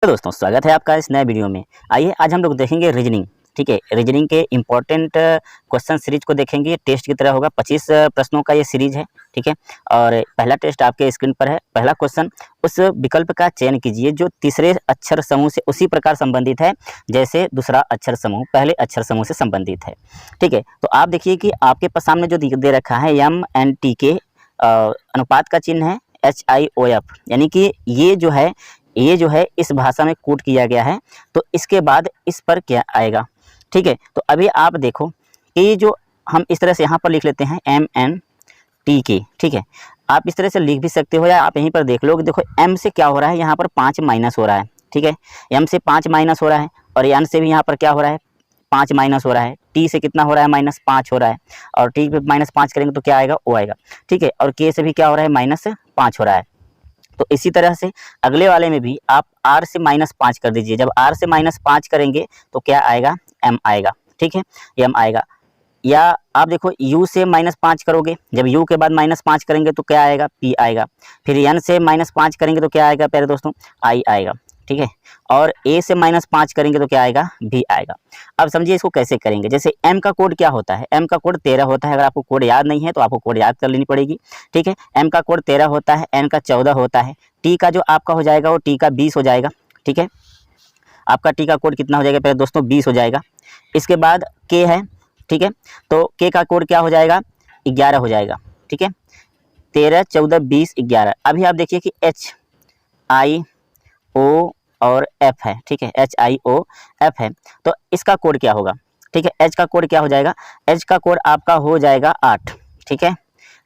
तो दोस्तों स्वागत है आपका इस नए वीडियो में। आइए आज हम लोग देखेंगे रीजनिंग। ठीक है, रीजनिंग के इम्पोर्टेंट क्वेश्चन सीरीज को देखेंगे। टेस्ट की तरह होगा, 25 प्रश्नों का ये सीरीज है। ठीक है, और पहला टेस्ट आपके स्क्रीन पर है। पहला क्वेश्चन, उस विकल्प का चयन कीजिए जो तीसरे अक्षर समूह से उसी प्रकार संबंधित है जैसे दूसरा अक्षर समूह पहले अक्षर समूह से संबंधित है। ठीक है, तो आप देखिए कि आपके पास सामने जो दे रखा है MNT के अनुपात का चिन्ह है HIOF, यानी कि ये जो है इस भाषा में कोड किया गया है। तो इसके बाद इस पर क्या आएगा। ठीक है, तो अभी आप देखो कि जो हम इस तरह से यहाँ पर लिख लेते हैं MNT। ठीक है, आप इस तरह से लिख भी सकते हो या आप यहीं पर देख लो कि देखो M से क्या हो रहा है, यहाँ पर 5 माइनस हो रहा है। ठीक है, M से 5 माइनस हो रहा है और N से भी यहाँ पर क्या हो रहा है, 5 माइनस हो रहा है। T से कितना हो रहा है, -5 हो रहा है और T पे -5 करेंगे तो क्या आएगा, O आएगा। ठीक है, और K से भी क्या हो रहा है, -5 हो रहा है। तो इसी तरह से अगले वाले में भी आप R से -5 कर दीजिए। जब R से -5 करेंगे तो क्या आएगा, M आएगा। ठीक है, M आएगा। या आप देखो U से -5 करोगे, जब U के बाद -5 करेंगे तो क्या आएगा, P आएगा। फिर N से -5 करेंगे तो क्या आएगा प्यारे दोस्तों, I आएगा। ठीक है, और A से -5 करेंगे तो क्या आएगा, B आएगा। अब समझिए इसको कैसे करेंगे। जैसे M का कोड क्या होता है, M का कोड 13 होता है। अगर आपको कोड याद नहीं है तो आपको कोड याद कर लेनी पड़ेगी। ठीक है, M का कोड 13 होता है, N का 14 होता है, T का जो आपका हो जाएगा वो T का 20 हो जाएगा। ठीक है, आपका T का कोड कितना हो जाएगा पहले दोस्तों, 20 हो जाएगा। इसके बाद K है। ठीक है, तो K का कोड क्या हो जाएगा, 11 हो जाएगा। ठीक है, 13, 14, 20, 11। अभी आप देखिए कि HIO और F है। ठीक है, HIOF है, तो इसका कोड क्या होगा। ठीक है, H का कोड क्या हो जाएगा, H का कोड आपका हो जाएगा 8। ठीक है,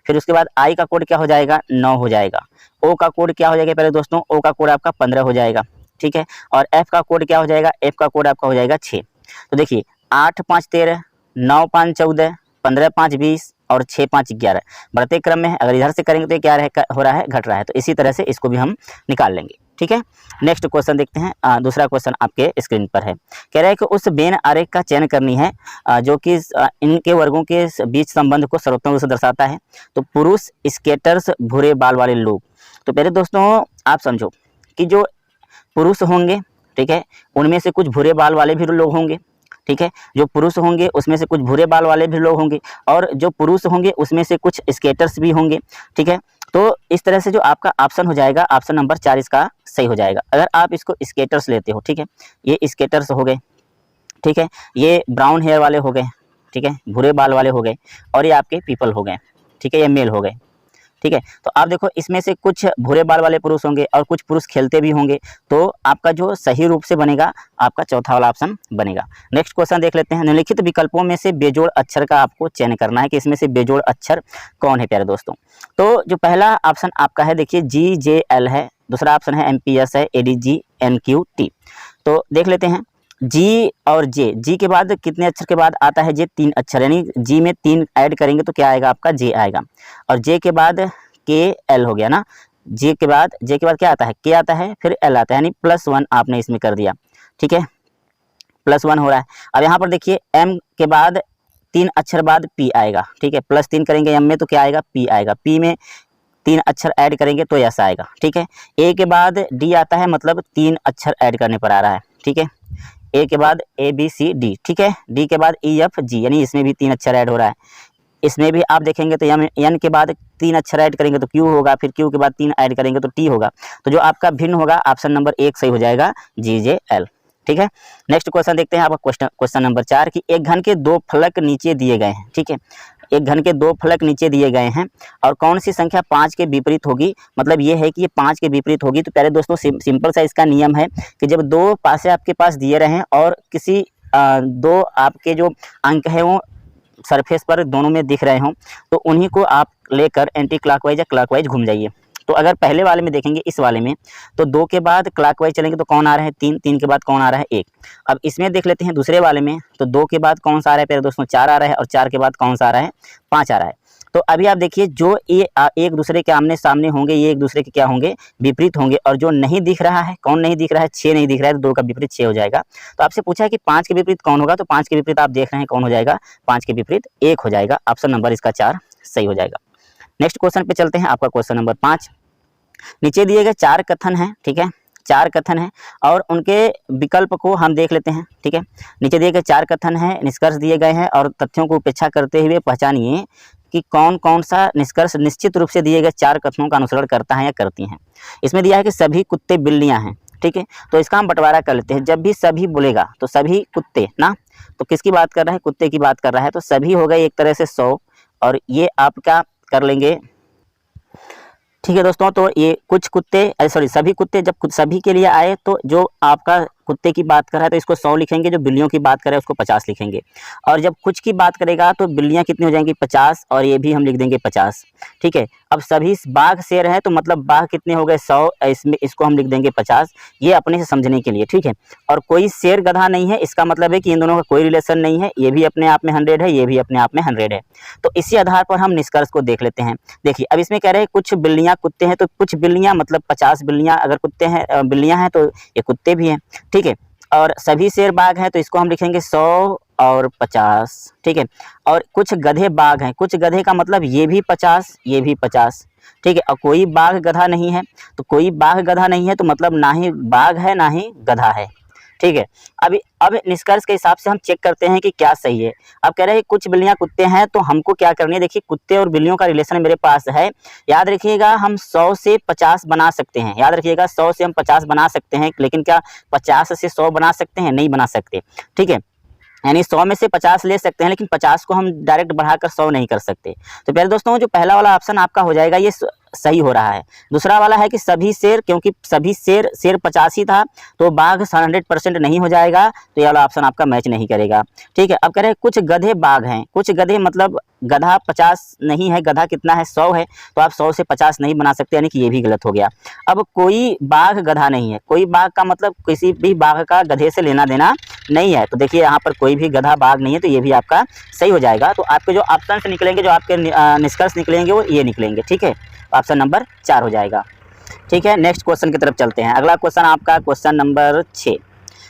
फिर उसके बाद I का कोड क्या हो जाएगा, 9 हो जाएगा। O का कोड क्या हो जाएगा पहले दोस्तों, O का कोड आपका 15 हो जाएगा। ठीक है, और F का कोड क्या हो जाएगा, F का कोड आपका हो जाएगा 6। तो देखिए 8, 5, 13, 9, 5, 14, 15, 5, 20 और 6, 5, 11 बढ़ते क्रम में है। अगर इधर से करेंगे तो क्या हो रहा है, घट रहा है। तो इसी तरह से इसको भी हम निकाल लेंगे। ठीक है, नेक्स्ट क्वेश्चन देखते हैं। दूसरा क्वेश्चन आपके स्क्रीन पर है। कह रहा है कि उस वेन आरेख का चयन करनी है जो कि इनके वर्गों के बीच संबंध को सर्वोत्तम रूप से दर्शाता है। तो पुरुष, स्केटर्स, भूरे बाल वाले लोग। तो पहले दोस्तों आप समझो कि जो पुरुष होंगे, ठीक है, उनमें से कुछ भूरे बाल वाले भी लोग होंगे। ठीक है, जो पुरुष होंगे उसमें से कुछ भूरे बाल वाले भी लोग होंगे और जो पुरुष होंगे उसमें से कुछ स्केटर्स भी होंगे। ठीक है, तो इस तरह से जो आपका ऑप्शन हो जाएगा, ऑप्शन नंबर 4 इसका सही हो जाएगा। अगर आप इसको स्केटर्स लेते हो, ठीक है, ये स्केटर्स हो गए। ठीक है, ये ब्राउन हेयर वाले हो गए। ठीक है, भूरे बाल वाले हो गए और ये आपके पीपल हो गए। ठीक है, ये मेल हो गए। ठीक है, तो आप देखो इसमें से कुछ भूरे बाल वाले पुरुष होंगे और कुछ पुरुष खेलते भी होंगे। तो आपका जो सही रूप से बनेगा आपका चौथा वाला ऑप्शन बनेगा। नेक्स्ट क्वेश्चन देख लेते हैं। निम्नलिखित विकल्पों में से बेजोड़ अक्षर का आपको चयन करना है कि इसमें से बेजोड़ अक्षर कौन है प्यारे दोस्तों। तो जो पहला ऑप्शन आपका है देखिए GJL है, दूसरा ऑप्शन है MPS है, ADGNQT। तो देख लेते हैं जी और जी के बाद कितने अक्षर के बाद आता है, जे 3 अक्षर, यानी जी में 3 ऐड करेंगे तो क्या आएगा आपका, जे आएगा। और जे के बाद KL हो गया ना, जे के बाद क्या आता है, के आता है, फिर L आता है, यानी +1 आपने इसमें कर दिया। ठीक है, +1 हो रहा है। अब यहाँ पर देखिए M के बाद 3 अक्षर बाद P आएगा। ठीक है, +3 करेंगे M में तो क्या आएगा, P आएगा। P में 3 अक्षर ऐड करेंगे तो ऐसा आएगा। ठीक है, A के बाद D आता है, मतलब 3 अक्षर ऐड करने पर आ रहा है। ठीक है, A के बाद ABCD। ठीक है, D के बाद EFG, यानी इसमें भी 3 अक्षर ऐड हो रहा है। इसमें भी आप देखेंगे तो N के बाद 3 अक्षर ऐड करेंगे तो Q होगा, फिर Q के बाद 3 ऐड करेंगे तो T होगा। तो जो आपका भिन्न होगा ऑप्शन नंबर 1 सही हो जाएगा, GJL। ठीक है, नेक्स्ट क्वेश्चन देखते हैं आपका क्वेश्चन नंबर 4 कि एक घन के 2 फलक नीचे दिए गए हैं। ठीक है, एक घन के 2 फलक नीचे दिए गए हैं और कौन सी संख्या 5 के विपरीत होगी। मतलब ये है कि ये 5 के विपरीत होगी। तो प्यारे दोस्तों सिंपल सा इसका नियम है कि जब 2 पासे आपके पास दिए रहें और किसी 2 आपके जो अंक है वो सरफेस पर दोनों में दिख रहे हों तो उन्हीं को आप लेकर एंटी क्लॉकवाइज या क्लॉकवाइज घूम जाइए। तो अगर पहले वाले में देखेंगे, इस वाले में, तो 2 के बाद क्लॉकवाइज चलेंगे तो कौन आ रहा है, 3, 3 के बाद कौन आ रहा है, 1। अब इसमें देख लेते हैं दूसरे वाले में, तो 2 के बाद कौन सा आ रहा है प्यारे दोस्तों, 4 आ रहा है और 4 के बाद कौन सा आ रहा है, 5 आ रहा है। तो अभी आप देखिए जो ये एक दूसरे के आमने सामने होंगे, ये एक दूसरे के क्या होंगे, विपरीत होंगे। और जो नहीं दिख रहा है, कौन नहीं दिख रहा है, 6 नहीं दिख रहा है, तो 2 का विपरीत 6 हो जाएगा। तो आपसे पूछा है कि 5 के विपरीत कौन होगा, तो 5 के विपरीत आप देख रहे हैं कौन हो जाएगा, 5 के विपरीत 1 हो जाएगा। ऑप्शन नंबर इसका 4 सही हो जाएगा। नेक्स्ट क्वेश्चन पे चलते हैं, आपका क्वेश्चन नंबर 5। नीचे दिए गए 4 कथन हैं। ठीक है, 4 कथन हैं और उनके विकल्प को हम देख लेते हैं। ठीक है, नीचे दिए गए 4 कथन हैं, निष्कर्ष दिए गए हैं और तथ्यों को उपेक्षा करते हुए पहचानिए कि कौन कौन सा निष्कर्ष निश्चित रूप से दिए गए 4 कथनों का अनुसरण करता है या करती हैं। इसमें दिया है कि सभी कुत्ते बिल्लियां हैं। ठीक है, तो इसका हम बंटवारा कर लेते हैं। जब भी सभी बोलेगा तो सभी कुत्ते ना, तो किसकी बात कर रहा है, कुत्ते की बात कर रहा है, तो सभी हो गए एक तरह से 100 और ये आप क्या कर लेंगे। ठीक है दोस्तों, तो ये कुछ कुत्ते सॉरी सभी कुत्ते जब सभी के लिए आए तो जो आपका कुत्ते की बात कर रहा है तो इसको 100 लिखेंगे, जो बिल्लियों की बात कर रहा है उसको 50 लिखेंगे और जब कुछ की बात करेगा तो बिल्लियां कितनी हो जाएंगी 50 और ये भी हम लिख देंगे 50। ठीक है, अब सभी बाघ शेर हैं तो मतलब बाघ कितने हो गए 100, इसमें इसको हम लिख देंगे 50, ये अपने से समझने के लिए। ठीक है, और कोई शेर गधा नहीं है, इसका मतलब है कि इन दोनों का कोई रिलेशन नहीं है, ये भी अपने आप में 100 है, ये भी अपने आप में 100 है। तो इसी आधार पर हम निष्कर्ष को देख लेते हैं। देखिए अब इसमें कह रहे हैं कुछ बिल्लियां कुत्ते हैं, तो कुछ बिल्लियां मतलब 50 बिल्लियां अगर कुत्ते हैं बिल्लियां हैं तो ये कुत्ते भी हैं। ठीक है, और सभी शेर बाघ हैं तो इसको हम लिखेंगे 100 और 50। ठीक है, और कुछ गधे बाघ हैं, कुछ गधे का मतलब ये भी 50 ये भी 50। ठीक है, और कोई बाघ गधा नहीं है, तो कोई बाघ गधा नहीं है तो मतलब ना ही बाघ है ना ही गधा है। ठीक है, अब निष्कर्ष के हिसाब से हम चेक करते हैं कि क्या सही है। अब कह रहे हैं कुछ बिल्लियां कुत्ते हैं, तो हमको क्या करनी है, देखिए कुत्ते और बिल्लियों का रिलेशन मेरे पास है। याद रखिएगा हम 100 से 50 बना सकते हैं, याद रखिएगा 100 से हम 50 बना सकते हैं, लेकिन क्या 50 से 100 बना सकते हैं, नहीं बना सकते। ठीक है, यानी 100 में से 50 ले सकते हैं लेकिन 50 को हम डायरेक्ट बढ़ाकर 100 नहीं कर सकते। तो प्यारे दोस्तों जो पहला वाला ऑप्शन आपका हो जाएगा ये सही हो रहा है। दूसरा वाला है कि सभी शेर, क्योंकि सभी शेर 50 ही था तो बाघ 100% नहीं हो जाएगा, तो ये वाला ऑप्शन आपका मैच नहीं करेगा। ठीक है, अब कह रहे हैं कुछ गधे बाघ हैं, कुछ गधे मतलब गधा 50 नहीं है, गधा कितना है 100 है, तो आप 100 से 50 नहीं बना सकते, यानी कि ये भी गलत हो गया। अब कोई बाघ गधा नहीं है, कोई बाघ का मतलब किसी भी बाघ का गधे से लेना देना नहीं है, तो देखिए यहाँ पर कोई भी गधा बाघ नहीं है, तो ये भी आपका सही हो जाएगा। तो आपके जो ऑप्शन निकलेंगे, जो आपके निष्कर्ष निकलेंगे वो ये निकलेंगे। ठीक है, ऑप्शन नंबर 4 हो जाएगा। ठीक है, नेक्स्ट क्वेश्चन की तरफ चलते हैं। अगला क्वेश्चन आपका क्वेश्चन नंबर 6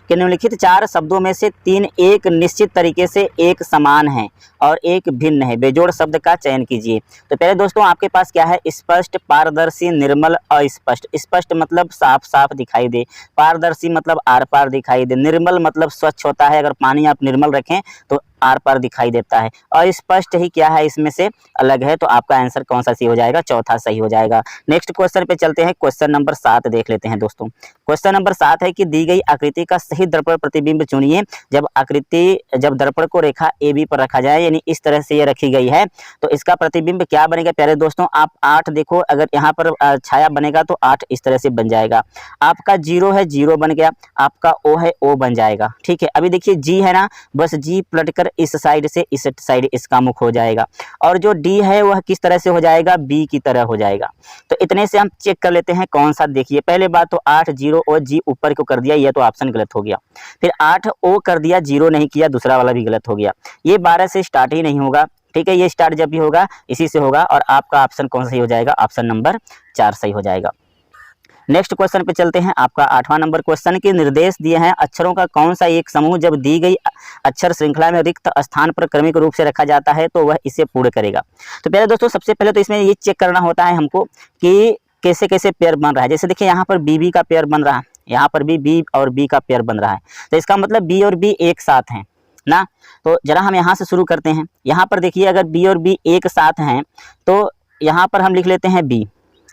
कि निम्नलिखित 4 शब्दों में से 3 एक निश्चित तरीके से एक समान है और एक भिन्न है, बेजोड़ शब्द का चयन कीजिए। तो पहले दोस्तों आपके पास क्या है, स्पष्ट, पारदर्शी, निर्मल, अस्पष्ट। स्पष्ट मतलब साफ साफ दिखाई दे, पारदर्शी मतलब आर पार दिखाई दे, निर्मल मतलब स्वच्छ होता है, अगर पानी आप निर्मल रखें तो आर पार दिखाई देता है, और स्पष्ट ही क्या है इसमें से अलग है, तो आपका आंसर कौन सा सही हो जाएगा, चौथा सही हो जाएगा। नेक्स्ट क्वेश्चन पे चलते हैं, क्वेश्चन नंबर 7 देख लेते हैं दोस्तों। क्वेश्चन नंबर 7 है कि दी गई आकृति का सही दर्पण प्रतिबिंब चुनिए। जब दर्पण को रेखा AB पर रखा जाए, यानी इस तरह से ये रखी गई है, तो इसका प्रतिबिंब क्या बनेगा प्यारे दोस्तों, आप 8 देखो, अगर यहाँ पर छाया बनेगा तो 8 इस तरह से बन जाएगा। आपका 0 है, 0 बन गया, आपका O है, O बन जाएगा। ठीक है, अभी देखिए G है ना, बस G पलट कर इस साइड से इस साइड इसका मुख हो जाएगा, और जो D है वह किस तरह से हो जाएगा, B की तरह हो जाएगा। तो इतने से हम चेक कर लेते हैं कौन सा। देखिए पहले बात तो 8 0 और G ऊपर को कर दिया, ये तो ऑप्शन गलत हो गया। फिर 8 O कर दिया, 0 नहीं किया, दूसरा वाला भी गलत हो गया। ये 12 से स्टार्ट ही नहीं होगा। ठीक है, ये स्टार्ट जब भी होगा इसी से होगा, और आपका ऑप्शन कौन सा सही हो जाएगा, ऑप्शन नंबर 4 सही हो जाएगा। नेक्स्ट क्वेश्चन पे चलते हैं, आपका 8वां नंबर क्वेश्चन के निर्देश दिए हैं, अक्षरों का कौन सा एक समूह जब दी गई अक्षर श्रृंखला में रिक्त स्थान पर क्रमिक रूप से रखा जाता है तो वह इसे पूर्ण करेगा। तो पहले दोस्तों सबसे पहले तो इसमें ये चेक करना होता है हमको कि कैसे कैसे पेयर बन रहा है। जैसे देखिए यहाँ पर BB का पेयर बन रहा है, यहाँ पर भी B और B का पेयर बन रहा है, तो इसका मतलब B और B एक साथ हैं ना। तो जरा हम यहाँ से शुरू करते हैं। यहाँ पर देखिए अगर B और B एक साथ हैं तो यहाँ पर हम लिख लेते हैं B।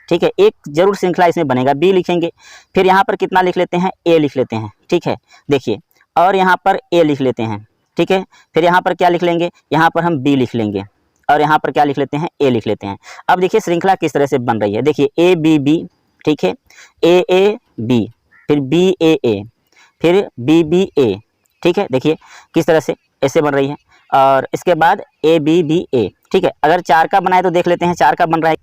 ठीक है, एक जरूर श्रृंखला इसमें बनेगा, B लिखेंगे। फिर यहाँ पर कितना लिख लेते हैं, A लिख लेते हैं। ठीक है, देखिए, और यहाँ पर A लिख लेते हैं। ठीक है, फिर यहाँ पर क्या लिख लेंगे, यहाँ पर हम B लिख लेंगे, और यहाँ पर क्या लिख लेते हैं, A लिख लेते हैं। अब देखिए श्रृंखला किस तरह से बन रही है, देखिए ABB, ठीक है, AAB, फिर BAA, फिर BBA। ठीक है, देखिए किस तरह से ऐसे बन रही है, और इसके बाद ABBA। ठीक है, अगर 4 का बनाए तो देख लेते हैं 4 का बन रहा है।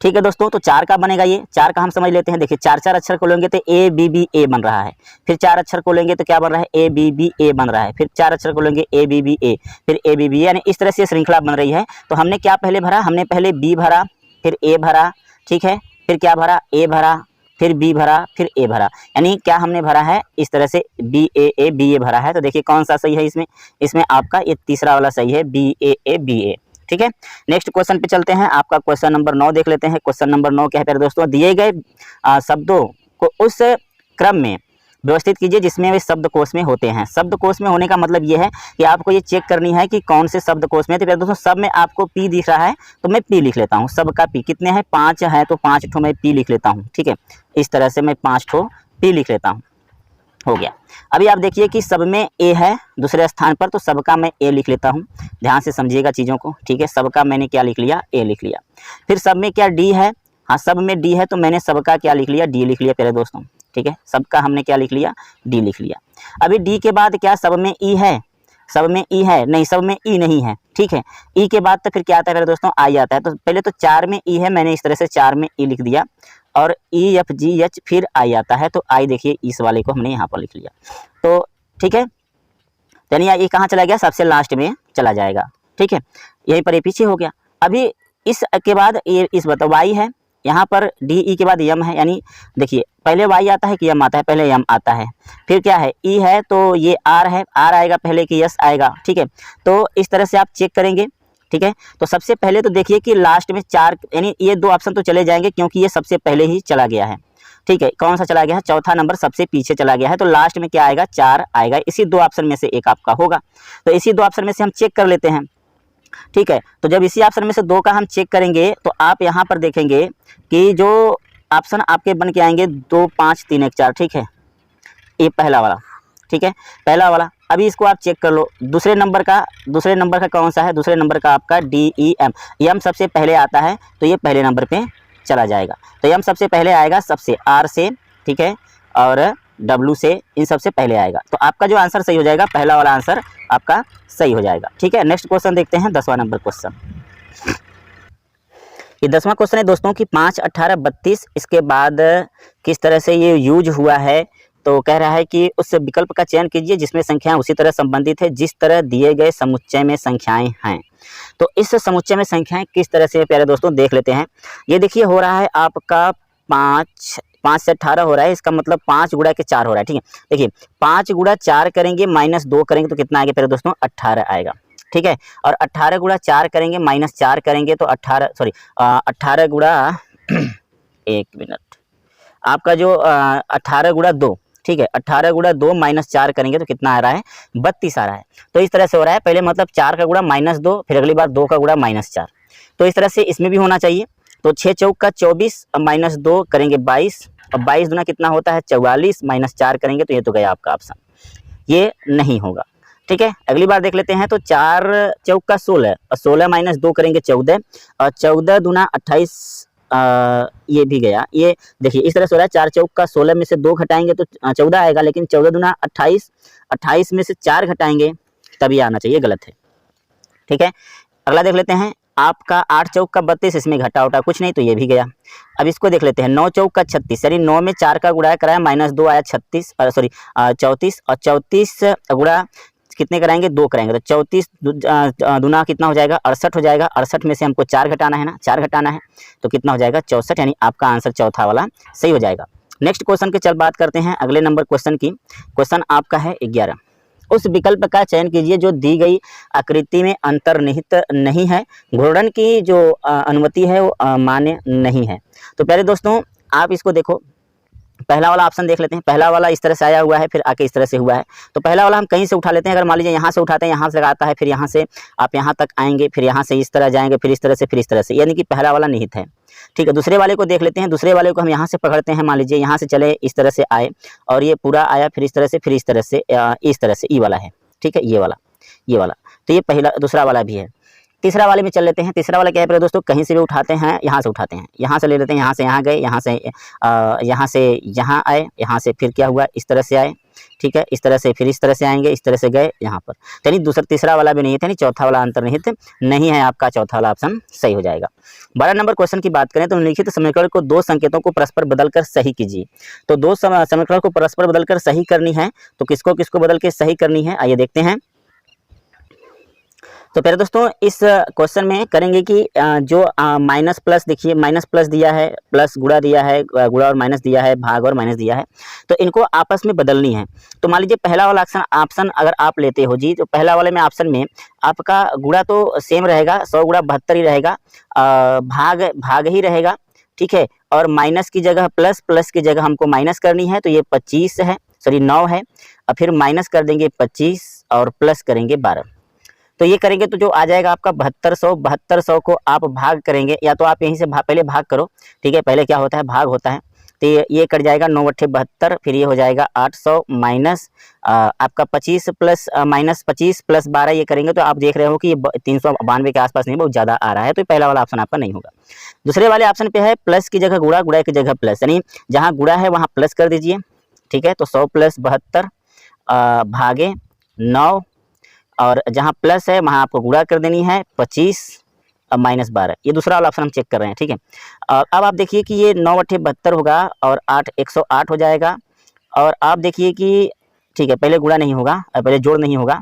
ठीक है दोस्तों, तो 4 का बनेगा, ये 4 का हम समझ लेते हैं। देखिए 4 अक्षर को लेंगे तो ABBA बन रहा है, फिर 4 अक्षर को लेंगे तो क्या बन रहा है, ABBA बन रहा है, फिर 4 अक्षर को लेंगे ABBA, फिर ABBA, यानी इस तरह से श्रृंखला बन रही है। तो हमने क्या पहले भरा, हमने पहले B भरा, फिर A भरा, ठीक है, फिर क्या भरा, A भरा, फिर B भरा, फिर A भरा, यानी क्या हमने भरा है इस तरह से BAA भरा है। तो देखिए कौन सा सही है इसमें आपका ये तीसरा वाला सही है, BAA। ठीक है, नेक्स्ट क्वेश्चन पे चलते हैं, आपका क्वेश्चन नंबर 9 देख लेते हैं। क्वेश्चन नंबर 9 क्या है प्यारे दोस्तों, दिए गए शब्दों को उस क्रम में व्यवस्थित कीजिए जिसमें वे शब्दकोश में होते हैं। शब्दकोश में होने का मतलब ये है कि आपको ये चेक करनी है कि कौन से शब्दकोश में है। तो प्यारे दोस्तों सब में आपको पी दिख रहा है तो मैं पी लिख लेता हूँ। सब का पी कितने हैं, 5 है तो 5 ठो मैं पी लिख लेता हूँ। ठीक है, इस तरह से मैं 5 ठो पी लिख लेता हूँ। हो गया। अभी आप देखिए कि सब में ए है दूसरे स्थान पर, तो सबका मैं ए लिख लेता हूँ। ध्यान से समझिएगा चीज़ों को। ठीक है, सबका मैंने क्या लिख लिया, ए लिख लिया। फिर सब में क्या डी है, हाँ सब में डी है तो मैंने सबका क्या लिख लिया, डी लिख लिया प्यारे दोस्तों। ठीक है, सबका हमने क्या लिख लिया, डी लिख लिया। अभी डी के बाद क्या सब में ई है, सब में ई है नहीं, सब में ई नहीं है। ठीक है, ई के बाद तो फिर क्या आता है मेरे दोस्तों, आई आता है। तो पहले तो 4 में ई है, मैंने इस तरह से 4 में ई लिख दिया और ई एफ जी एच फिर आई आता है। तो आई देखिए इस वाले को हमने यहाँ पर लिख लिया। तो ठीक है, यानी ये कहाँ चला गया, सबसे लास्ट में चला जाएगा। ठीक है, यहीं पर ये पीछे हो गया। अभी इस के बाद ये इस बताओ वाई है, यहाँ पर डी ई के बाद यम है। यानी देखिए पहले वाई आता है कि यम आता है, पहले यम आता है। फिर क्या है, ई है तो ये आर है, आर आएगा पहले कि यस आएगा। ठीक है, तो इस तरह से आप चेक करेंगे। ठीक है, तो सबसे पहले तो देखिए कि लास्ट में 4 यानी ये 2 ऑप्शन तो चले जाएंगे क्योंकि ये सबसे पहले ही चला गया है। ठीक है, कौन सा चला गया है, चौथा नंबर सबसे पीछे चला गया है। तो लास्ट में क्या आएगा, 4 आएगा। इसी 2 ऑप्शन में से एक आपका होगा। तो इसी 2 ऑप्शन में से हम चेक कर लेते हैं। ठीक है, तो जब इसी ऑप्शन में से 2 का हम चेक करेंगे तो आप यहाँ पर देखेंगे कि जो ऑप्शन आपके बन के आएंगे 2 5 3 1 4। ठीक है, ये पहला वाला। ठीक है, पहला वाला। अभी इसको आप चेक कर लो, दूसरे नंबर का कौन सा है, दूसरे नंबर का आपका डी ई एम। यम सबसे पहले आता है तो ये पहले नंबर पे चला जाएगा। तो यम सबसे पहले आएगा, सबसे आर से। ठीक है, और डब्लू से, इन सबसे पहले आएगा। तो आपका जो आंसर सही हो जाएगा, पहला वाला आंसर आपका सही हो जाएगा। ठीक है, नेक्स्ट क्वेश्चन देखते हैं, 10वां नंबर क्वेश्चन। ये 10वां क्वेश्चन है दोस्तों कि 5 18 32 इसके बाद किस तरह से ये यूज हुआ है। तो कह रहा है कि उस विकल्प का चयन कीजिए जिसमें संख्याएं उसी तरह संबंधित है जिस तरह दिए गए समुच्चय में संख्याएं हैं। तो इस समुच्चय में संख्याएं किस तरह से, प्यारे दोस्तों देख लेते हैं। ये देखिए हो रहा है आपका 5 से 18 हो रहा है, इसका मतलब 5 गुणा के 4 हो रहा है। ठीक है, देखिए 5 गुणा 4 करेंगे -2 करेंगे तो कितना आएगा प्यारे दोस्तों, 18 आएगा। ठीक है, और 18 गुणा 4 करेंगे -4 करेंगे तो 18 गुणा 1 मिनट आपका जो 18 गुणा 2। ठीक है, 18 गुणा 2 -4 करेंगे तो कितना आ रहा है, 32 आ रहा है। तो इस तरह से हो रहा है, पहले मतलब 4 का गुणा -2, फिर अगली बार 2 का गुणा -4। तो इस तरह से इसमें भी होना चाहिए। तो 6 चौक का 24 -2 करेंगे 22, और 22 गुना कितना होता है 44, -4 करेंगे तो ये तो गया आपका ऑप्शन, ये नहीं होगा। ठीक है, अगली बार देख लेते हैं। तो 4 चौक का 16, और 16 -2 करेंगे 14, और 14 दूना 28, ये भी गया। ये देखिए इस तरह से हो रहा है, 4 चौक का 16 में से 2 घटाएंगे तो 14 आएगा, लेकिन 14 दूना 28, 28 में से 4 घटाएंगे तभी आना चाहिए, गलत है। ठीक है, अगला देख लेते हैं आपका 8 चौक का 32, इसमें घटा उठा कुछ नहीं तो ये भी गया। अब इसको देख लेते हैं, 9 चौक का 36, यानी 9 में 4 का गुणा कराया -2 आया 34, और 34 गुणा कितने कराएंगे, 2 कराएंगे तो 34 दूना कितना हो जाएगा, 68 हो जाएगा। 68 में से हमको 4 घटाना है ना, 4 घटाना है तो कितना हो जाएगा 64, यानी आपका आंसर चौथा वाला सही हो जाएगा। नेक्स्ट क्वेश्चन की चल बात करते हैं अगले नंबर क्वेश्चन की। क्वेश्चन आपका है 11। उस विकल्प का चयन कीजिए जो दी गई आकृति में अंतर्निहित नहीं है, घूर्णन की जो अनुमति है वो मान्य नहीं है। तो प्यारे दोस्तों आप इसको देखो, पहला वाला ऑप्शन देख लेते हैं। पहला वाला इस तरह से आया हुआ है, फिर आके इस तरह से हुआ है। तो पहला वाला हम कहीं से उठा लेते हैं। अगर मान लीजिए यहाँ से उठाते हैं, यहाँ से लगाता है, फिर यहाँ से आप यहाँ तक आएंगे, फिर यहाँ से इस तरह जाएंगे, फिर इस तरह से, फिर इस तरह से, यानी कि पहला वाला निहित है। ठीक है, दूसरे वाले को देख लेते हैं। दूसरे वाले को हम यहाँ से पकड़ते हैं, मान लीजिए यहाँ से चले, इस तरह से आए और ये पूरा आया, फिर इस तरह से, फिर इस तरह से, इस तरह से, ई वाला है। ठीक है, ये वाला तो ये पहला दूसरा वाला भी है। तीसरा वाले में चल लेते हैं। तीसरा वाला क्या है दोस्तों, कहीं से भी उठाते हैं, यहाँ से उठाते हैं, यहाँ से ले लेते हैं, यहाँ से यहाँ गए, यहाँ से यहाँ आए, यहाँ से फिर क्या हुआ, इस तरह से आए। ठीक है, इस तरह से, फिर इस तरह से आएंगे, इस तरह से गए यहाँ पर। यानी तीसरा वाला भी नहीं है, यानी चौथा वाला अंतर्निहित नहीं है, आपका चौथा वाला ऑप्शन सही हो जाएगा। 12 नंबर क्वेश्चन की बात करें तो निम्नलिखित समीकरण को 2 संकेतों को परस्पर बदलकर सही कीजिए। तो 2 समीकरण को परस्पर बदलकर सही करनी है, तो किसको किसको बदल के सही करनी है, आइए देखते हैं। तो प्यारे दोस्तों इस क्वेश्चन में करेंगे कि जो माइनस प्लस, देखिए माइनस प्लस दिया है, प्लस गुणा दिया है, गुणा और माइनस दिया है, भाग और माइनस दिया है, तो इनको आपस में बदलनी है। तो मान लीजिए पहला वाला ऑप्शन अगर आप लेते हो जी, तो पहला वाले में ऑप्शन में आपका गुणा तो सेम रहेगा, 100 गुणा 72 ही रहेगा, भाग ही रहेगा। ठीक है, और माइनस की जगह प्लस, प्लस की जगह हमको माइनस करनी है, तो ये 25 है, सॉरी 9 है, और फिर माइनस कर देंगे 25 और प्लस करेंगे 12। तो ये करेंगे तो जो आ जाएगा आपका 7200। 7200 को आप भाग करेंगे, या तो आप यहीं से पहले भाग करो, ठीक है, पहले क्या होता है भाग होता है, तो ये कट जाएगा 9 अट्ठे 72, फिर ये हो जाएगा 800 माइनस आपका 25 प्लस माइनस 25 प्लस 12, ये करेंगे तो आप देख रहे हो कि ये 392 के आसपास नहीं, बहुत ज़्यादा आ रहा है, तो पहला वाला ऑप्शन आपका नहीं होगा। दूसरे वाले ऑप्शन पे है प्लस की जगह गुणा, गुणा की जगह प्लस, यानी जहाँ गुणा है वहाँ प्लस कर दीजिए, ठीक है, तो 100 प्लस 72 भागे 9, और जहाँ प्लस है वहाँ आपको गुणा कर देनी है 25 और माइनस 12, ये दूसरा वाला ऑप्शन हम चेक कर रहे हैं, ठीक है। और अब आप देखिए कि ये 9 अट्ठे 72 होगा और 8 108 हो जाएगा, और आप देखिए कि ठीक है, पहले गुणा नहीं होगा, पहले जोड़ नहीं होगा,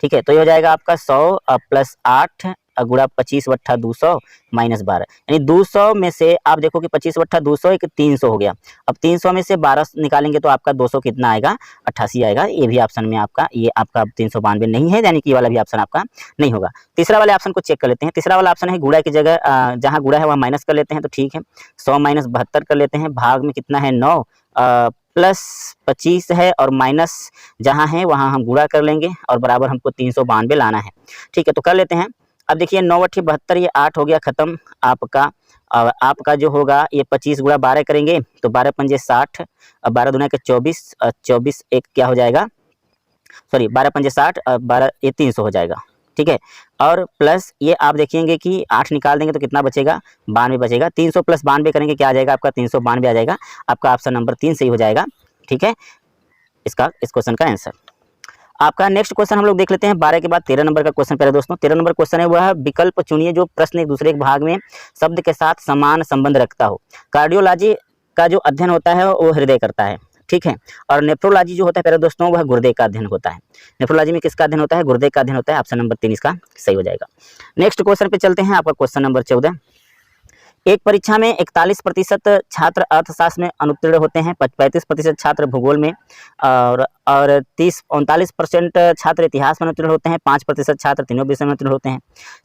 ठीक है, तो ये हो जाएगा आपका 100 प्लस 8 गुणा 25 बट्ठा 200 माइनस 12, यानी 200 में से आप देखो कि 25 बट्ठा 200 एक 300 हो गया। अब 300 में से 12 निकालेंगे तो आपका 200 कितना आएगा, 88 आएगा। ये भी ऑप्शन में आपका, ये आपका 392 नहीं है, यानी कि ये वाला भी ऑप्शन आपका नहीं होगा। तीसरा वाले ऑप्शन को चेक कर लेते हैं। तीसरा वाला ऑप्शन है गुणा की जगह जहाँ गुणा है वहाँ माइनस कर लेते हैं, तो ठीक है, 100 माइनस 72 कर लेते हैं, भाग में कितना है 9 प्लस 25 है, और माइनस जहाँ है वहाँ हम गुणा कर लेंगे, और बराबर हमको 392 लाना है, ठीक है, तो कर लेते हैं। अब देखिए 9 अट्ठे 72, ये 8 हो गया ख़त्म आपका, और आपका जो होगा ये 25 गुणा 12 करेंगे तो 12 पंजे 60, और 12 दूना के 24, 24 एक क्या हो जाएगा, सॉरी 12 पंजे 60 और 12 ये 300 हो जाएगा, ठीक है, और प्लस ये आप देखेंगे कि 8 निकाल देंगे तो कितना बचेगा, 92 बचेगा। 300 प्लस 92 करेंगे क्या आ जाएगा आपका, 392 आ जाएगा। आपका ऑप्शन नंबर 3 सही हो जाएगा, ठीक है, इस क्वेश्चन का आंसर। आपका नेक्स्ट क्वेश्चन हम लोग देख लेते हैं 12 के बाद 13 नंबर का क्वेश्चन। पहले दोस्तों 13 नंबर क्वेश्चन है, वह विकल्प चुनिए जो प्रश्न एक दूसरे के भाग में शब्द के साथ समान संबंध रखता हो। कार्डियोलॉजी का जो अध्ययन होता है वो हृदय करता है, ठीक है, और नेफ्रोलॉजी जो होता है पहले दोस्तों वह गुर्दे का अध्ययन होता है। नेफ्रोलॉजी में किसका अध्ययन होता है, गुर्दे का अध्ययन होता है। ऑप्शन नंबर 3 इसका सही हो जाएगा। नेक्स्ट क्वेश्चन पे चलते हैं, आपका क्वेश्चन नंबर 14। एक परीक्षा में 41% छात्र अर्थशास्त्र में अनुत्तीर्ण होते हैं, 35% छात्र भूगोल में, और 39% छात्र इतिहास में अनुत्तीर्ण होते हैं, 5% छात्र तीनों विषय में उत्तीर्ण होते हैं,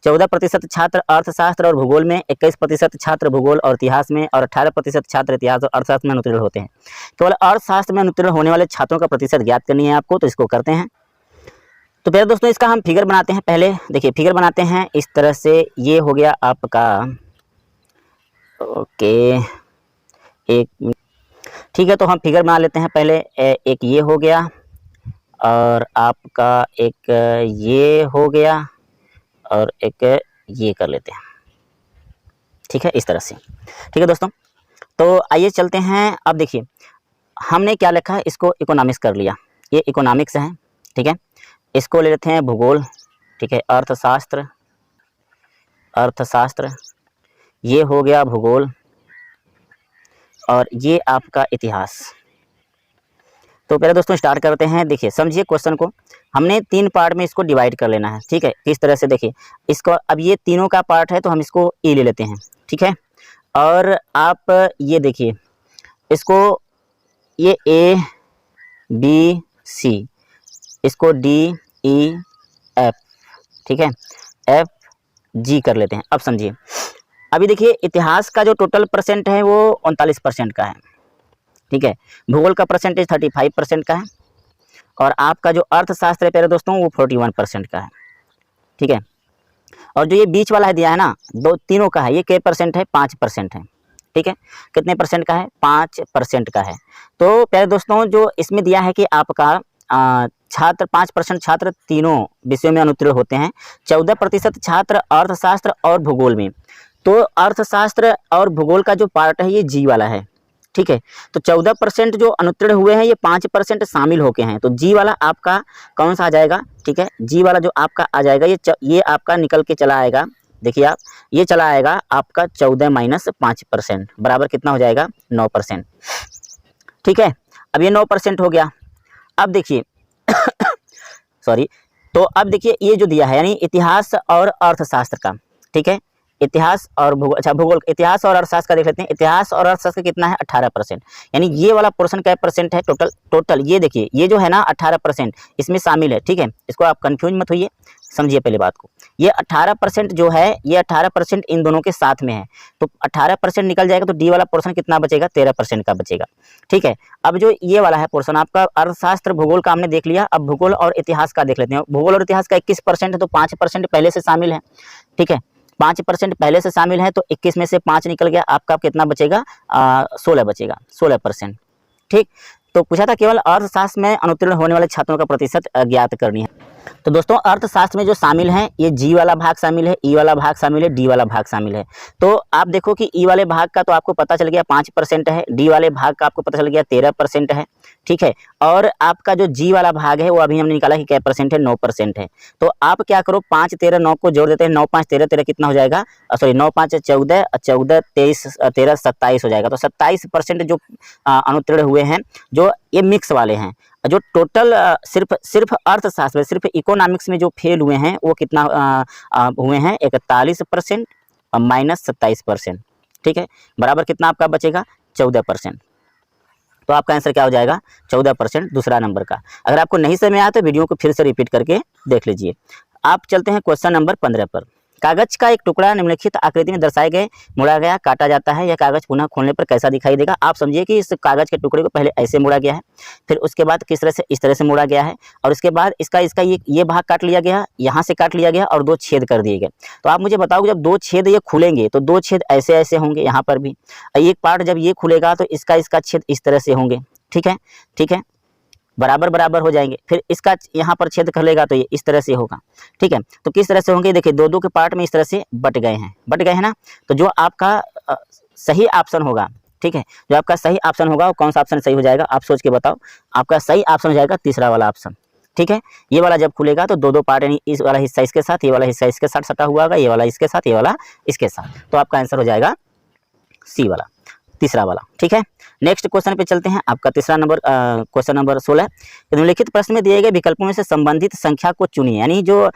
14% छात्र अर्थशास्त्र और भूगोल में, 21% छात्र भूगोल और इतिहास में, और 18% छात्र इतिहास और अर्थशास्त्र में अनुत्तीर्ण होते हैं। केवल अर्थशास्त्र में अनुत्तीर्ण होने वाले छात्रों का प्रतिशत ज्ञात करनी है आपको, तो इसको करते हैं। तो पहले दोस्तों इसका हम फिगर बनाते हैं। पहले देखिए फिगर बनाते हैं इस तरह से, ये हो गया आपका, ओके एक, ठीक है, तो हम फिगर बना लेते हैं। पहले एक ये हो गया, और आपका एक ये हो गया, और एक ये कर लेते हैं, ठीक है, इस तरह से। ठीक है दोस्तों, तो आइए चलते हैं। अब देखिए हमने क्या लिखा है, इसको इकोनॉमिक्स कर लिया, ये इकोनॉमिक्स है, ठीक है, इसको ले लेते हैं भूगोल, ठीक है, अर्थशास्त्र, अर्थशास्त्र ये हो गया भूगोल, और ये आपका इतिहास। तो पहले दोस्तों स्टार्ट करते हैं। देखिए समझिए क्वेश्चन को, हमने 3 पार्ट में इसको डिवाइड कर लेना है, ठीक है, किस तरह से देखिए इसको। अब ये तीनों का पार्ट है तो हम इसको ए ले लेते हैं, ठीक है, और आप ये देखिए इसको, ये ए बी सी, इसको डी ई एफ, ठीक है, एफ जी कर लेते हैं। अब समझिए, अभी देखिए इतिहास का जो टोटल परसेंट है वो 39% का है, ठीक है, भूगोल का परसेंटेज 35% का है, और आपका जो अर्थशास्त्र है प्यारे दोस्तों वो 41% का है, ठीक है, और जो ये बीच वाला है दिया है ना, तीनों का है, ये कितने परसेंट है, 5% है, ठीक है, कितने परसेंट का है, 5% का है। तो प्यारे दोस्तों जो इसमें दिया है कि आपका छात्र 5% छात्र तीनों विषयों में अनुत्तीर्ण होते हैं, 14% छात्र अर्थशास्त्र और भूगोल में। तो अर्थशास्त्र और भूगोल का जो पार्ट है ये जी वाला है, ठीक है, तो 14% जो अनुत्तीर्ण हुए हैं ये 5% शामिल होके हैं, तो जी वाला आपका कौन सा आ जाएगा, ठीक है, जी वाला जो आपका आ जाएगा ये आपका निकल के चला आएगा। देखिए आप, ये चला आएगा आपका 14 माइनस 5% बराबर कितना हो जाएगा, 9%, ठीक है। अब ये 9% हो गया। अब देखिए सॉरी, तो अब देखिए ये जो दिया है यानी इतिहास और अर्थशास्त्र का, ठीक है, इतिहास और भूगोल, अच्छा भूगोल, इतिहास और अर्थशास्त्र का देख लेते हैं। इतिहास और अर्थशास्त्र कितना है 18%, यानी ये वाला पोर्शन क्या परसेंट है टोटल ये देखिए, ये जो है ना 18% इसमें शामिल है, ठीक है। इसको आप कंफ्यूज मत होइए, समझिए पहले बात को। ये 18% जो है, ये 18% इन दोनों के साथ में है, तो 18% निकल जाएगा तो डी वाला पोर्शन कितना बचेगा, 13% का बचेगा, ठीक है। अब जो ये वाला है पोर्शन आपका अर्थशास्त्र भूगोल का हमने देख लिया, अब भूगोल और इतिहास का देख लेते हैं। भूगोल और इतिहास का 21% है, तो 5% पहले से शामिल है, ठीक है। 5% पहले से शामिल है, तो 21 में से 5 निकल गया, आपका कितना बचेगा 16 बचेगा, 16%, ठीक। तो पूछा था केवल अर्थशास्त्र में अनुत्तीर्ण होने वाले छात्रों का प्रतिशत ज्ञात करनी है। तो दोस्तों अर्थशास्त्र में जो शामिल हैं, ये जी वाला भाग शामिल है, ई वाला भाग शामिल है, डी वाला भाग शामिल है। तो आप देखो कि ई वाले भाग का तो आपको पता चल गया 5% है, डी वाले भाग का आपको पता चल गया 13% है, ठीक है। और आपका जो जी वाला भाग है वो अभी हमने निकाला कि क्या परसेंट है, 9% है। तो आप क्या करो, 5 13 9 को जोड़ देते हैं, 9 5 13 13 कितना हो जाएगा, सॉरी 9 5 14 14 23 13 27 हो जाएगा। तो 27% जो अनुत्तीर्ण हुए हैं, जो ये मिक्स वाले हैं। जो टोटल सिर्फ अर्थशास्त्र, सिर्फ इकोनॉमिक्स में जो फेल हुए हैं वो कितना हुए हैं, 41% और माइनस 27%, ठीक है। बराबर कितना आपका बचेगा, 14%। तो आपका आंसर क्या हो जाएगा, 14% दूसरा नंबर का। अगर आपको नहीं समझ आया तो वीडियो को फिर से रिपीट करके देख लीजिए। आप चलते हैं क्वेश्चन नंबर 15 पर। कागज का एक टुकड़ा निम्नलिखित आकृति में दर्शाए गए मुड़ा गया काटा जाता है, यह कागज पुनः खोलने पर कैसा दिखाई देगा। आप समझिए कि इस कागज के टुकड़े को पहले ऐसे मोड़ा गया है, फिर उसके बाद किस तरह से, इस तरह से मोड़ा गया है, और उसके बाद इसका ये भाग काट लिया गया, यहाँ से काट लिया गया और 2 छेद कर दिए गए। तो आप मुझे बताओ, जब 2 छेद ये खुलेंगे तो 2 छेद ऐसे ऐसे होंगे, यहाँ पर भी एक पार्ट जब ये खुलेगा तो इसका छेद इस तरह से होंगे, ठीक है, ठीक है, बराबर बराबर हो जाएंगे। फिर इसका यहाँ पर छेद कर लेगा तो ये इस तरह से होगा, ठीक है। तो किस तरह से होंगे, देखिए 2 के पार्ट में इस तरह से बट गए हैं ना। तो जो आपका सही ऑप्शन होगा, ठीक है, जो आपका सही ऑप्शन होगा वो कौन सा ऑप्शन सही हो जाएगा, आप सोच के बताओ। आपका सही ऑप्शन हो जाएगा तीसरा वाला ऑप्शन, ठीक है। ये वाला जब खुलेगा तो 2 पार्ट, यानी इस वाला हिस्सा इसके साथ, ये वाला हिस्सा इसके साथ सटा हुआ होगा, ये वाला इसके साथ, ये वाला इसके साथ। तो आपका आंसर हो जाएगा सी वाला, तीसरा वाला, ठीक है। नेक्स्ट क्वेश्चन पे चलते हैं। आपका तीसरा नंबर क्वेश्चन नंबर 16, निम्नलिखित प्रश्न में दिए गए विकल्पों में से संबंधित संख्या को चुनिए, यानी जो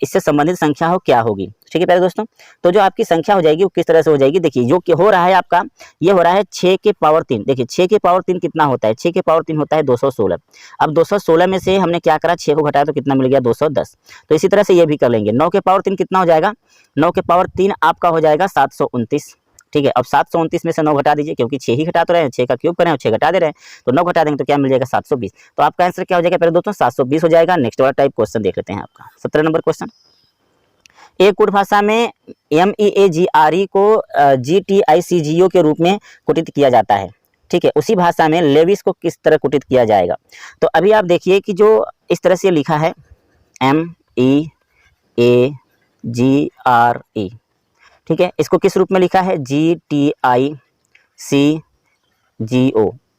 इससे संबंधित संख्या हो क्या होगी, ठीक है प्यारे दोस्तों। तो जो आपकी संख्या हो जाएगी वो किस तरह से हो जाएगी, देखिए जो कि हो रहा है आपका, ये हो रहा है 6 के पावर 3। देखिए 6 के पावर 3 कितना होता है, 6 के पावर 3 होता है 216। अब 216 में से हमने क्या करा, 6 को घटाया तो कितना मिल गया, 210। तो इसी तरह से ये भी कर लेंगे। 9 के पावर 3 कितना हो जाएगा, 9 के पावर 3 आपका हो जाएगा 729, ठीक है। अब 729 में से 9 घटा दीजिए, क्योंकि 6 ही घटा तो रहे हैं, 6 का क्यूब करें और 6 घटा दे रहे हैं, तो 9 घटा देंगे तो क्या मिल जाएगा, 720। तो आपका आंसर क्या हो जाएगा पहले दोस्तों, 720 हो जाएगा। नेक्स्ट वाला टाइप क्वेश्चन देख लेते हैं। आपका 17 नंबर क्वेश्चन, एक कूट भाषा में MEAGRE को GTICGO के रूप में कुटित किया जाता है, ठीक है। उसी भाषा में लेविस को किस तरह कुटित किया जाएगा। तो अभी आप देखिए कि जो इस तरह से लिखा है MEAGRE, ठीक है, इसको किस रूप में लिखा है, GTICGO,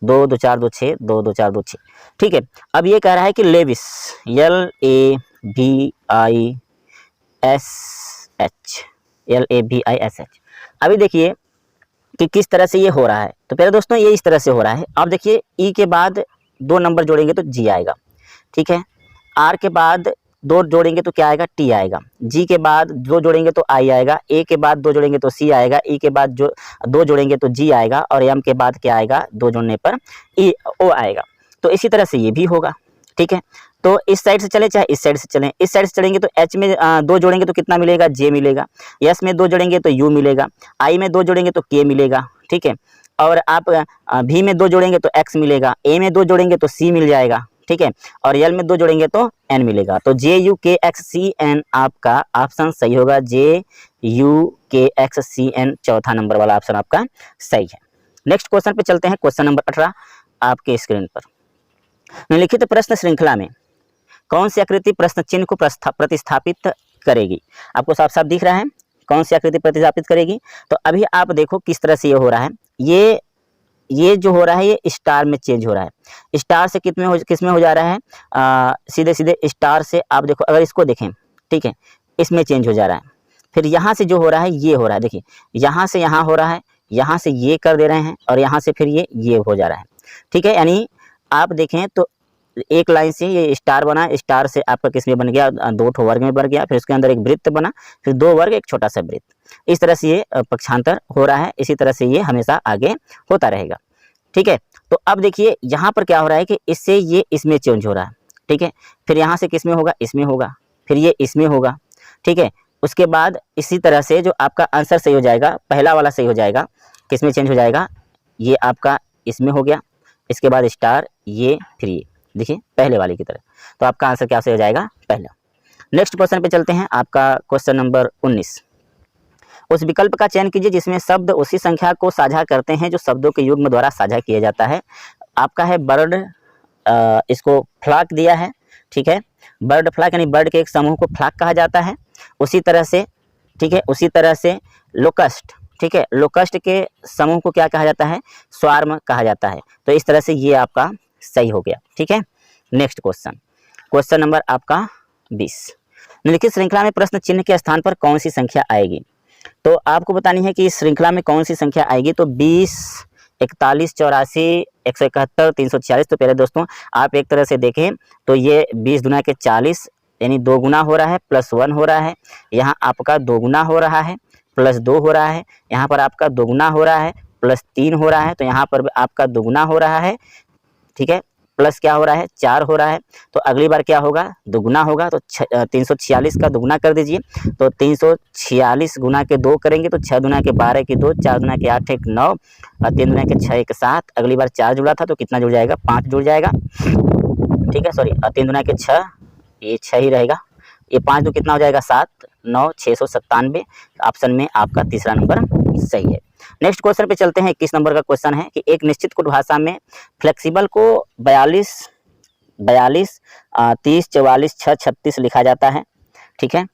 2 2 4 2 6 2 2 4 2 6, ठीक है। अब ये कह रहा है कि लेविस, LAVISH। अभी देखिए कि किस तरह से ये हो रहा है। तो पहले दोस्तों ये इस तरह से हो रहा है। आप देखिए ई के बाद 2 नंबर जोड़ेंगे तो जी आएगा, ठीक है। आर के बाद 2 जोड़ेंगे तो क्या आएगा, टी आएगा। जी के बाद 2 जोड़ेंगे तो आई आएगा। ए के बाद 2 जोड़ेंगे तो सी आएगा। ई के बाद जो 2 जोड़ेंगे तो जी आएगा। और एम के बाद क्या आएगा, 2 जोड़ने पर ओ आएगा। तो इसी तरह से ये भी होगा, ठीक है। तो इस साइड से चलें चाहे इस साइड से चलें, इस साइड से चलेंगे तो एच में 2 जोड़ेंगे तो कितना मिलेगा, जे मिलेगा। एस में 2 जोड़ेंगे तो यू मिलेगा। आई में 2 जोड़ेंगे तो के मिलेगा, ठीक है। और आप भी में 2 जोड़ेंगे तो एक्स मिलेगा। ए में 2 जोड़ेंगे तो सी मिल जाएगा, ठीक है। और एल में 2 जोड़ेंगे तो एन मिलेगा। तो JUKXCN आपका ऑप्शन सही होगा। JUKXCN चौथा नंबर वाला ऑप्शन आपका सही है। नेक्स्ट क्वेश्चन पे चलते हैं। क्वेश्चन नंबर 18 आपके स्क्रीन पर, निम्नलिखित प्रश्न श्रृंखला में कौन सी आकृति प्रश्न चिन्ह को प्रतिस्थापित करेगी। आपको साफ साफ दिख रहा है कौन सी आकृति प्रतिस्थापित करेगी। तो अभी आप देखो किस तरह से ये हो रहा है। ये जो हो रहा है ये स्टार में चेंज हो रहा है। स्टार से किस में हो जा रहा है, सीधे सीधे स्टार से आप देखो, अगर इसको देखें, ठीक है, इसमें चेंज हो जा रहा है। फिर यहाँ से जो हो रहा है ये हो रहा है, देखिए यहाँ से यहाँ हो रहा है, यहाँ से ये कर दे रहे हैं और यहाँ से फिर ये हो जा रहा है, ठीक है। यानी आप देखें तो एक लाइन से ये स्टार बना, स्टार से आपका किस में बन गया, 2 ठो वर्ग में बन गया, फिर उसके अंदर एक वृत्त बना, फिर 2 वर्ग एक छोटा सा वृत्त। इस तरह से ये पक्षांतर हो रहा है, इसी तरह से ये हमेशा आगे होता रहेगा। ठीक है, तो अब देखिए यहाँ पर क्या हो रहा है कि इससे ये इसमें चेंज हो रहा है। ठीक है, फिर यहाँ से किस में होगा, इसमें होगा, फिर ये इसमें होगा। ठीक है, उसके बाद इसी तरह से जो आपका आंसर सही हो जाएगा, पहला वाला सही हो जाएगा, किस में चेंज हो जाएगा, ये आपका इसमें हो गया, इसके बाद स्टार, ये फिर ये, देखिए पहले वाले की तरह। तो आपका आंसर क्या सही हो जाएगा, पहला। नेक्स्ट क्वेश्चन पे चलते हैं, आपका क्वेश्चन नंबर 19। उस विकल्प का चयन कीजिए जिसमें शब्द उसी संख्या को साझा करते हैं जो शब्दों के युग्म द्वारा साझा किया जाता है। आपका है बर्ड, इसको फ्लॉक दिया है। ठीक है, बर्ड फ्लॉक यानी बर्ड के एक समूह को फ्लॉक कहा जाता है। उसी तरह से, ठीक है, उसी तरह से लोकस्ट, ठीक है, लोकस्ट के समूह को क्या कहा जाता है, स्वार्म कहा जाता है। तो इस तरह से ये आपका सही हो गया। ठीक है, नेक्स्ट क्वेश्चन, क्वेश्चन नंबर आपका 20। निम्नलिखित श्रृंखला में प्रश्न चिन्ह के स्थान पर कौन सी संख्या आएगी। तो आपको बतानी है कि इस श्रृंखला में कौन सी संख्या आएगी। तो 20, 41, 84, 171, 346। तो पहले दोस्तों आप एक तरह से देखें तो ये 20 गुना के 40 यानी 2 गुना हो रहा है, +1 हो रहा है, यहाँ आपका 2 गुना हो रहा है, +2 हो रहा है, यहाँ पर आपका 2 गुना हो रहा है, +3 हो रहा है, तो यहाँ पर आपका 2 गुना हो रहा है। ठीक है, प्लस क्या हो रहा है, 4 हो रहा है। तो अगली बार क्या होगा, दुगुना होगा। तो 346 का दुगुना कर दीजिए। तो 346 गुना के 2 करेंगे तो 6 दुना के 12 के 2, 4 दुना के 8 एक 9 और 3 दुना के 6 एक 7। अगली बार 4 जुड़ा था तो कितना जुड़ जाएगा, 5 जुड़ जाएगा। ठीक है, सॉरी, 3 दुना के 6, ये 6 ही रहेगा। ये 5 दो कितना हो जाएगा, 7, 9, 697। ऑप्शन में आपका तीसरा नंबर सही है। नेक्स्ट क्वेश्चन पे चलते हैं। 21 नंबर का क्वेश्चन है कि एक निश्चित कुट भाषा में फ्लेक्सिबल को 42, 30, 44, 6, 36 लिखा जाता है। ठीक है,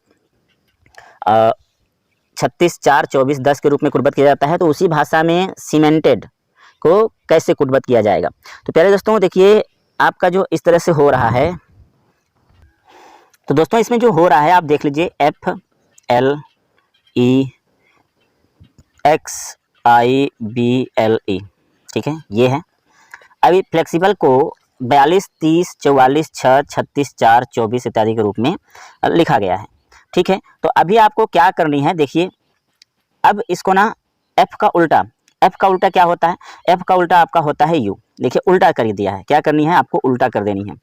36, 4, 24, 10 के रूप में कुटबद्ध किया जाता है। तो उसी भाषा में सीमेंटेड को कैसे कुटबद्ध किया जाएगा। तो प्यारे दोस्तों देखिए, आपका जो इस तरह से हो रहा है, तो दोस्तों इसमें जो हो रहा है आप देख लीजिए, FLEXIBLE। ठीक है, ये है। अभी फ्लेक्सिबल को 42, 30, 44, 6, 36, 4, 24 इत्यादि के रूप में लिखा गया है। ठीक है, तो अभी आपको क्या करनी है, देखिए अब इसको ना F का उल्टा, F का उल्टा क्या होता है, F का उल्टा आपका होता है U। देखिए उल्टा कर दिया है, क्या करनी है आपको, उल्टा कर देनी है।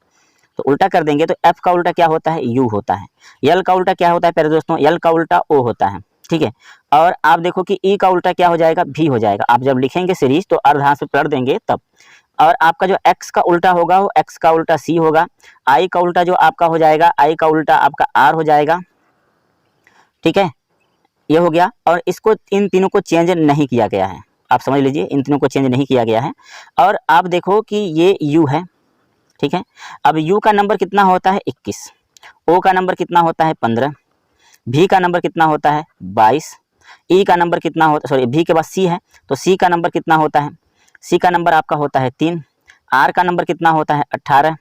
तो उल्टा कर देंगे तो F का उल्टा क्या होता है, U होता है। L का उल्टा क्या होता है प्यारे दोस्तों, L का उल्टा O होता है। ठीक है, और आप देखो कि E का उल्टा क्या हो जाएगा, V हो जाएगा। आप जब लिखेंगे सीरीज तो अर्धांश में पलट देंगे तब। और आपका जो X का उल्टा होगा वो X का उल्टा C होगा। I का उल्टा जो आपका हो जाएगा, I का उल्टा आपका R हो जाएगा। ठीक है, ये हो गया। और इसको, इन तीनों को चेंज नहीं किया गया है, आप समझ लीजिए, इन तीनों को चेंज नहीं किया गया है। और आप देखो कि ये U है। ठीक है, अब U का नंबर कितना होता है, 21। O का नंबर कितना होता है, 15। V का नंबर कितना होता है, 22। E का नंबर कितना होता है, सॉरी V के बाद C है, तो C का नंबर कितना होता है, C का नंबर आपका होता है 3। R का नंबर कितना होता है, 18।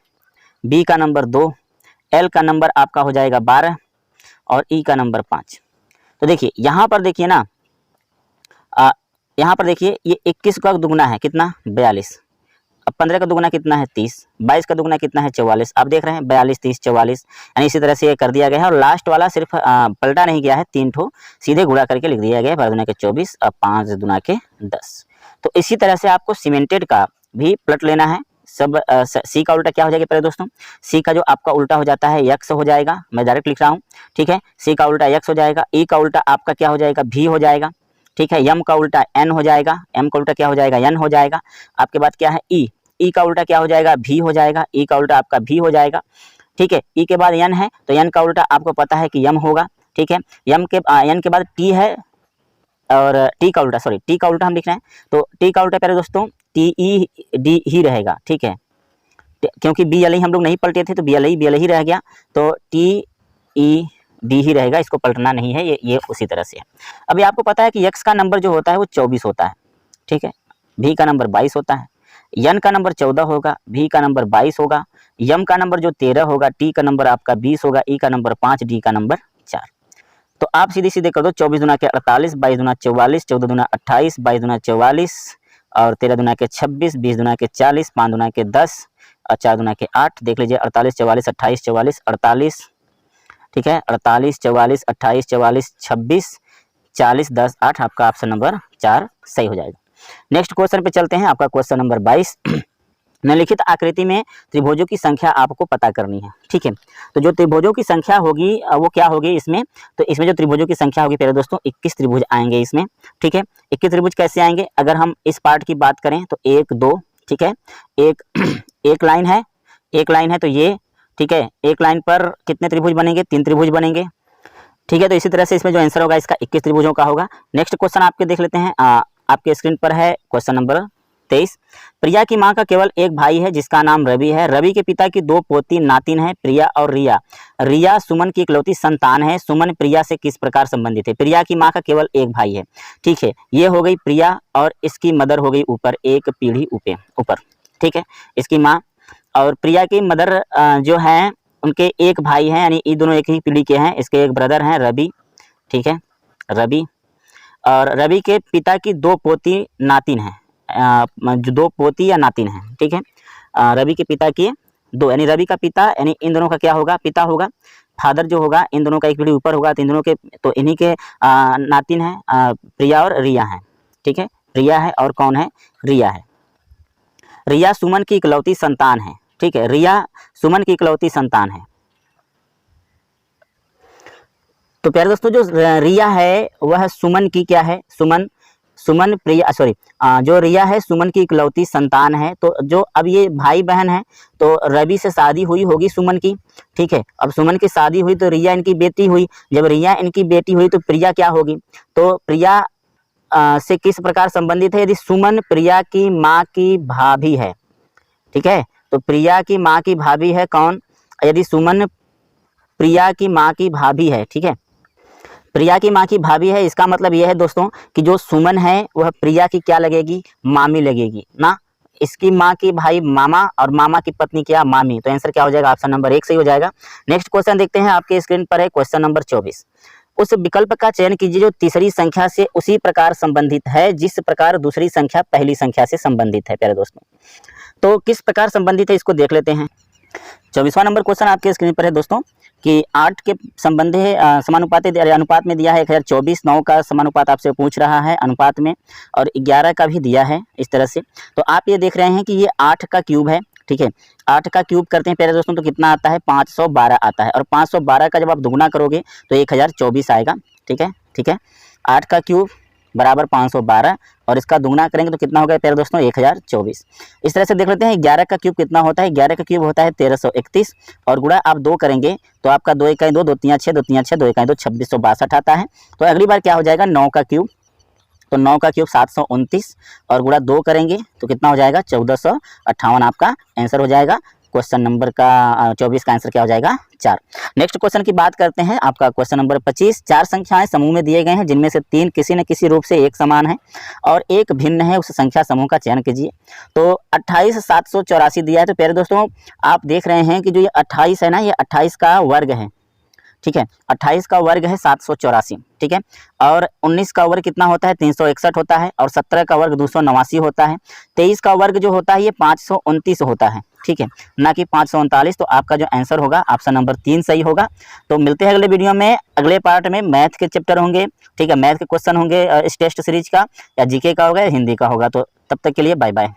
B का नंबर 2। L का नंबर आपका हो जाएगा 12 और E का नंबर 5। तो देखिए यहाँ पर देखिए ना, यहाँ पर देखिए ये 21 का दुगुना है कितना, 42। अब 15 का दुगुना कितना है, 30। 22 का दुगुना कितना है, 44। आप देख रहे हैं 42, 30, 44, यानी इसी तरह से ये कर दिया गया है। और लास्ट वाला सिर्फ पलटा नहीं गया है, 3 ठो सीधे गुणा करके लिख दिया गया है, 12 दुना के 24 और 5 दुना के 10। तो इसी तरह से आपको सीमेंटेड का भी पलट लेना है। सब सी का उल्टा क्या हो जाएगा पहले दोस्तों, सी का जो आपका उल्टा हो जाता है यक्स हो जाएगा, मैं डायरेक्ट लिख रहा हूँ। ठीक है, सी का उल्टा यक्स हो जाएगा। ई का उल्टा आपका क्या हो जाएगा, भी हो जाएगा। ठीक है, यम का उल्टा एन हो जाएगा। एम का उल्टा क्या हो जाएगा, एन हो जाएगा। आपके बाद क्या है, ई, ई का उल्टा क्या हो जाएगा, भी हो जाएगा। ई का उल्टा आपका भी हो जाएगा। ठीक है, ई के बाद यन है तो यन का उल्टा आपको पता है कि यम होगा। ठीक है, यन के बाद टी है और टी का उल्टा, सॉरी टी का उल्टा हम लिख रहे हैं, तो टी का उल्टा प्यारे दोस्तों टी ई डी ही रहेगा। ठीक है, क्योंकि बी एल ही हम लोग नहीं पलटे थे तो बी एल ही रह गया, तो टी ई डी ही रहेगा, इसको पलटना नहीं है, ये उसी तरह से है। अभी आपको पता है कि यक्स का नंबर जो होता है वो 24 होता है। ठीक है, भी का नंबर 22 होता है, यन का नंबर 14 होगा, भी का नंबर 22 होगा, यम का नंबर जो 13 होगा, टी का नंबर आपका 20 होगा, ई का नंबर 5, डी का नंबर 4। तो आप सीधे सीधे कर दो, 24 दुना के 48, 22 दुना 44, 14 दुना 28, 22 दुना 44 और 13 दुना के 26, 20 दुना के 40, 5 दुना के 10 और 4 दूना के 8, देख लीजिए 48 44 28 44 48, ठीक है 48 44 28 44 26 40 10 8, आपका ऑप्शन नंबर 4 सही हो जाएगा। नेक्स्ट क्वेश्चन पे चलते हैं, आपका क्वेश्चन नंबर 22। निम्नलिखित आकृति में त्रिभुजों की संख्या आपको पता करनी है, ठीक है। तो जो त्रिभुजों की संख्या होगी वो क्या होगी इसमें, तो इसमें जो त्रिभुजों की संख्या होगी प्यारे दोस्तों 21 त्रिभुज आएंगे इसमें, ठीक है। 21 त्रिभुज कैसे आएंगे, अगर हम इस पार्ट की बात करें तो 1 2, ठीक है, एक लाइन है, एक लाइन है तो ये, ठीक है, एक लाइन पर कितने त्रिभुज बनेंगे, 3 त्रिभुज बनेंगे, ठीक है। तो इसी तरह से इसमें जो आंसर होगा इसका 21 त्रिभुजों का होगा। नेक्स्ट क्वेश्चन आपके देख लेते हैं, आपके स्क्रीन पर है क्वेश्चन नंबर 23। प्रिया की मां का केवल एक भाई है जिसका नाम रवि है। रवि के पिता की 2 पोती नातिन है, प्रिया और रिया। रिया सुमन की इकलौती संतान है। सुमन प्रिया से किस प्रकार संबंधित है। प्रिया की मां का केवल एक भाई है, ठीक है। ये हो गई प्रिया और इसकी मदर हो गई ऊपर, एक पीढ़ी ऊपर, ठीक है। इसकी माँ और प्रिया की मदर जो है उनके एक भाई हैं, यानी ये दोनों एक ही पीढ़ी के हैं। इसके एक ब्रदर हैं रवि, ठीक है, रवि। और रवि के पिता की 2 पोती नातिन हैं, जो 2 पोती या नातिन हैं, ठीक है। रवि के पिता की 2, यानी रवि का पिता, यानी इन दोनों का क्या होगा, पिता होगा। फादर जो होगा इन दोनों का एक पीढ़ी ऊपर होगा, तो इन दोनों के, तो इन्हीं के नातिन हैं प्रिया और रिया हैं, ठीक है। प्रिया है और कौन है, रिया है। रिया सुमन की इकलौती संतान है, ठीक है। रिया सुमन की इकलौती संतान है। तो प्यारे दोस्तों जो रिया है वह सुमन की क्या है, सुमन प्रिया सॉरी जो रिया है सुमन की इकलौती संतान है। तो जो अब ये भाई बहन है, तो रवि से शादी हुई होगी सुमन की, ठीक है। अब सुमन की शादी हुई तो रिया इनकी बेटी हुई। जब रिया इनकी बेटी हुई तो प्रिया क्या होगी, तो प्रिया से किस प्रकार संबंधित है, यदि सुमन प्रिया की माँ की भाभी है, ठीक है। तो प्रिया की माँ की भाभी है कौन, यदि सुमन प्रिया की माँ की भाभी है, ठीक है। प्रिया की माँ की भाभी है, इसका मतलब यह है दोस्तों कि जो सुमन है वह प्रिया की क्या लगेगी, मामी लगेगी ना। इसकी माँ की भाई मामा और मामा की पत्नी क्या, मामी। तो आंसर क्या हो जाएगा, ऑप्शन नंबर 1 सही हो जाएगा। नेक्स्ट क्वेश्चन देखते हैं, आपके स्क्रीन पर है क्वेश्चन नंबर 24। उस विकल्प का चयन कीजिए जो तीसरी संख्या से उसी प्रकार संबंधित है जिस प्रकार दूसरी संख्या पहली संख्या से संबंधित है। प्यारे दोस्तों तो किस प्रकार संबंधित है इसको देख लेते हैं। 24वां नंबर क्वेश्चन आपके स्क्रीन पर है दोस्तों कि 8 के संबंध है समानुपात अनुपात में दिया है 1024, 9 का समानुपात आपसे पूछ रहा है अनुपात में, और 11 का भी दिया है इस तरह से। तो आप ये देख रहे हैं कि ये 8 का क्यूब है, ठीक है। 8 का क्यूब करते हैं प्यारे दोस्तों तो कितना आता है, 512 आता है। और 512 का जब आप दुगुना करोगे तो 1024 आएगा, ठीक है, ठीक है। 8 का क्यूब बराबर 512 और इसका दुगुना करेंगे तो कितना होगा प्यारे दोस्तों, 1024। इस तरह से देख लेते हैं 11 का क्यूब कितना होता है, 11 का क्यूब होता है 1331 और गुणा आप 2 करेंगे तो आपका 2 1 2, 2 3 6, 2 3 6, 2 1 2, 2662 आता है। तो अगली बार क्या हो जाएगा, 9 का क्यूब, तो 9 का क्यूब 729 और गुणा 2 करेंगे तो कितना हो जाएगा, 1458 आपका आंसर हो जाएगा। क्वेश्चन नंबर का 24 का आंसर क्या हो जाएगा, 4। नेक्स्ट क्वेश्चन की बात करते हैं, आपका क्वेश्चन नंबर 25। 4 संख्याएं समूह में दिए गए हैं जिनमें से 3 किसी न किसी रूप से एक समान है और एक भिन्न है, उस संख्या समूह का चयन कीजिए। तो 28 784 दिया है। तो प्यारे दोस्तों आप देख रहे हैं कि जो ये 28 है ना, ये 28 का वर्ग है, ठीक है। 28 का वर्ग है 784, ठीक है। और 19 का वर्ग कितना होता है, 361 होता है। और 17 का वर्ग 289 होता है। 23 का वर्ग जो होता है ये 529 होता है, ठीक है, ना कि 539। तो आपका जो आंसर होगा ऑप्शन नंबर 3 सही होगा। तो मिलते हैं अगले वीडियो में, अगले पार्ट में मैथ के चैप्टर होंगे, ठीक है। मैथ के क्वेश्चन होंगे इस टेस्ट सीरीज का, या जीके का होगा या हिंदी का होगा। तो तब तक के लिए बाय बाय।